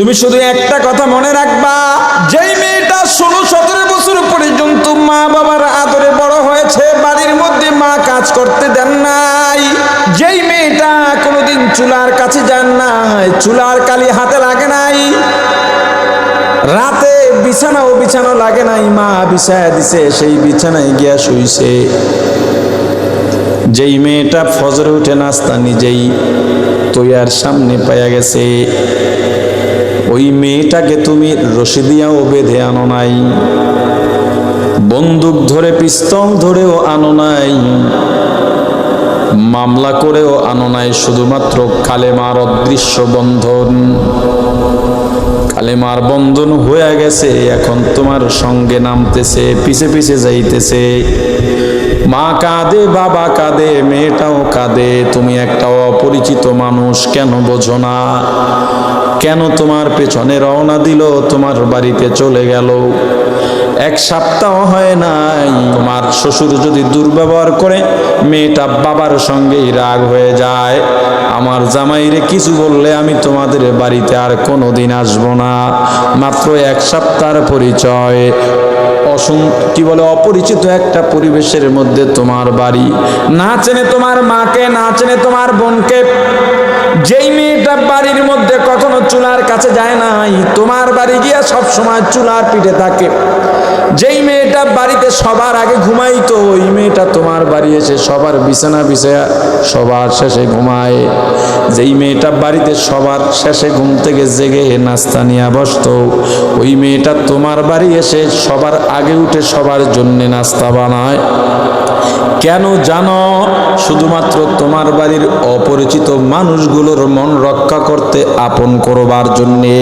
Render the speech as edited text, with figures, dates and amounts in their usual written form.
তুমি শুধু একটা কথা মনে রাখবা, যেই মেয়েটা 16-17 বছর পর্যন্ত মা বাবার আদরে বড় হয়েছে, বাড়ির মধ্যে মা কাজ করতে দেন নাই, যেই মেয়েটা কোনোদিন চুলার কাছে যান নাই, চুলার কালি হাতে লাগে নাই, রাতে বিছানা লাগে নাই, মা বিছায়া দিছে, সেই বিছানায় গিয়া শুইছে, যেই মেয়েটা ফজরে উঠে নাস্তা নিজেই তৈয়ার সামনে পাইয়া গেছে, ওই মেয়েটাকে তুমি রশি দিয়াও বেঁধে আনো নাই, বন্দুক ধরে পিস্তল ধরেও আনো নাই, মামলা করেও আনো নাই, শুধুমাত্র কালেমার অদৃশ্য বন্ধন, কালেমার বন্ধন হয়ে গেছে, এখন তোমার সঙ্গে নামতেছে, পিছে পিছে যাইতেছে, মা কাঁদে, বাবা কাঁদে, মেয়েটাও কাঁদে, তুমি একটা অপরিচিত মানুষ, কেন বোঝো না? কেন তোমার পেছনে রওনা দিল, তোমার বাড়িতে চলে গেল, 1 সপ্তাহ হয় নাই, তোমার শ্বশুর যদি দুর্ব্যবহার করে, মেয়েটা বাবার সঙ্গেই রাগ হয়ে যায়, আমার জামাইরে কিছু বললে আমি তোমাদের বাড়িতে আর কোনোদিন আসবো না, মাত্র 1 সপ্তাহের পরিচয়, কি বলে অপরিচিত একটা পরিবেশের মধ্যে তোমার বাড়ি, না চেনে তোমার মাকে, না চেনে তোমার বোনকে, যেই মেয়েটা বাড়ির মধ্যে কখনো চুলার কাছে যায় নাই, তোমার বাড়ি গিয়া সব সময় চুলার পিঠে থাকে, যেই মেয়েটা বাড়িতে সবার আগে ঘুমাইতো, ওই মেয়েটা তোমার বাড়ি এসে সবার বিছানা বিছায়া সবার শেষে ঘুমায়, যেই মেয়েটা বাড়িতে সবার শেষে ঘুম থেকে জেগে নাস্তা নিয়ে বসতো, ওই মেয়েটা তোমার বাড়ি এসে সবার আগে উঠে সবার জন্য নাস্তা বানায়, কেন জানো? শুধুমাত্র তোমার বাড়ির অপরিচিত মানুষগুলোর মন রক্ষা করতে, আপন করবার জন্যে।